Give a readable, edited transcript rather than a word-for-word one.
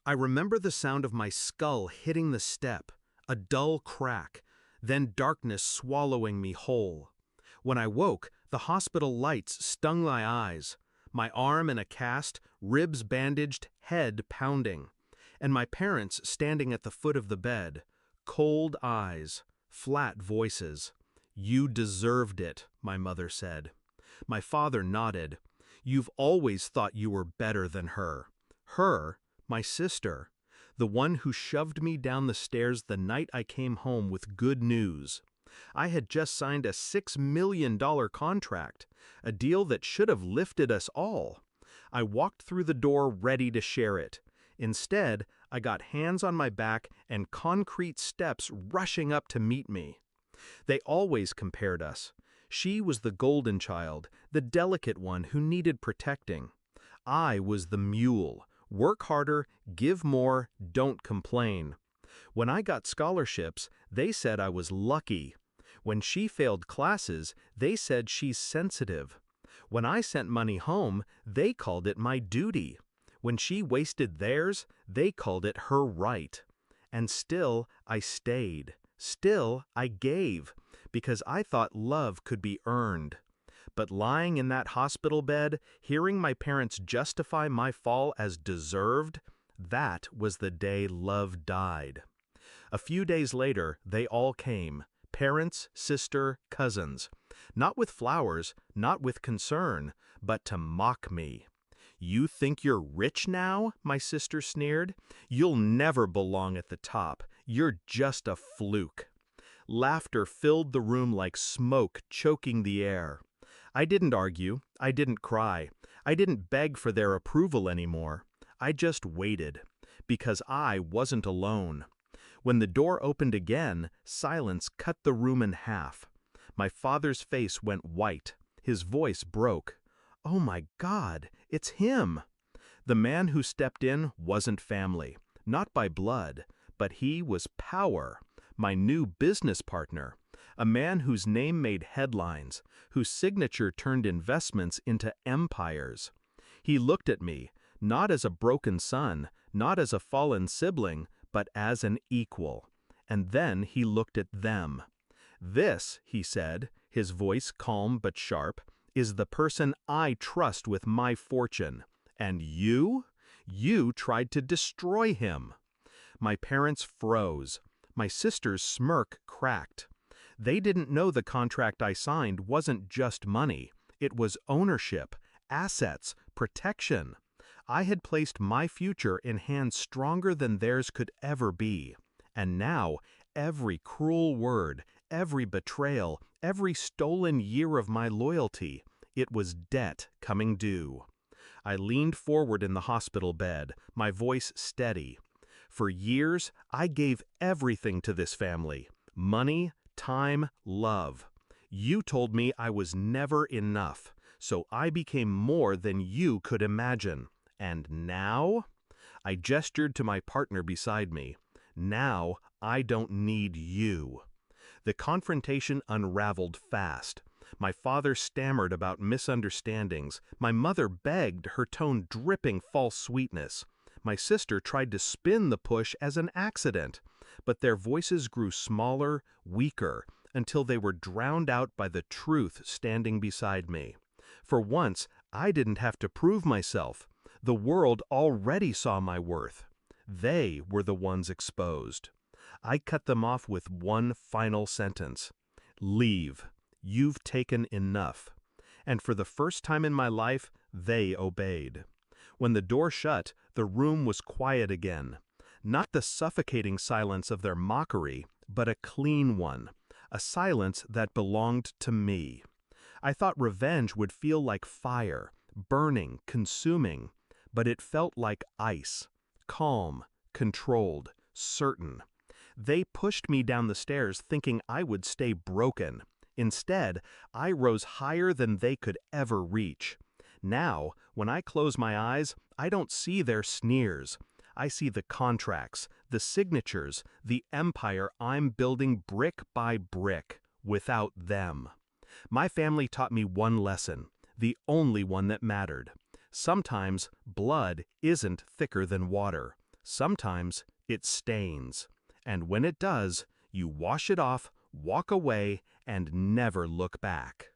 I remember the sound of my skull hitting the step, a dull crack, then darkness swallowing me whole. When I woke, the hospital lights stung my eyes, my arm in a cast, ribs bandaged, head pounding, and my parents standing at the foot of the bed, cold eyes, flat voices. "You deserved it," my mother said. My father nodded. "You've always thought you were better than her. Her, my sister, the one who shoved me down the stairs the night I came home with good news. I had just signed a $6 million contract, a deal that should have lifted us all. I walked through the door ready to share it. Instead, I got hands on my back and concrete steps rushing up to meet me. They always compared us. She was the golden child, the delicate one who needed protecting. I was the mule. Work harder, give more, don't complain. When I got scholarships, they said I was lucky. When she failed classes, they said she's sensitive. When I sent money home, they called it my duty. When she wasted theirs, they called it her right. And still, I stayed. Still, I gave, because I thought love could be earned. But lying in that hospital bed, hearing my parents justify my fall as deserved, that was the day love died. A few days later, they all came, parents, sister, cousins, not with flowers, not with concern, but to mock me. "You think you're rich now?" my sister sneered. "You'll never belong at the top. You're just a fluke." Laughter filled the room like smoke choking the air. I didn't argue, I didn't cry, I didn't beg for their approval anymore. I just waited, because I wasn't alone. When the door opened again, silence cut the room in half. My father's face went white, his voice broke. "Oh my God, it's him!" The man who stepped in wasn't family, not by blood, but he was power, my new business partner, a man whose name made headlines, whose signature turned investments into empires. He looked at me, not as a broken son, not as a fallen sibling, but as an equal. And then he looked at them. "This," he said, his voice calm but sharp, "is the person I trust with my fortune. And you? You tried to destroy him." My parents froze. My sister's smirk cracked. They didn't know the contract I signed wasn't just money. It was ownership, assets, protection. I had placed my future in hands stronger than theirs could ever be. And now, every cruel word, every betrayal, every stolen year of my loyalty, it was debt coming due. I leaned forward in the hospital bed, my voice steady. For years, I gave everything to this family: money, time, love. You told me I was never enough, so I became more than you could imagine. And now? I gestured to my partner beside me. Now, I don't need you. The confrontation unraveled fast. My father stammered about misunderstandings. My mother begged, her tone dripping false sweetness. My sister tried to spin the push as an accident, but their voices grew smaller, weaker, until they were drowned out by the truth standing beside me. For once, I didn't have to prove myself. The world already saw my worth. They were the ones exposed. I cut them off with one final sentence: "Leave. You've taken enough." And for the first time in my life, they obeyed. When the door shut, the room was quiet again. Not the suffocating silence of their mockery, but a clean one, a silence that belonged to me. I thought revenge would feel like fire, burning, consuming, but it felt like ice, calm, controlled, certain. They pushed me down the stairs thinking I would stay broken. Instead, I rose higher than they could ever reach. Now, when I close my eyes, I don't see their sneers. I see the contracts, the signatures, the empire I'm building brick by brick, without them. My family taught me one lesson, the only one that mattered. Sometimes blood isn't thicker than water. Sometimes it stains, and when it does, you wash it off, walk away, and never look back.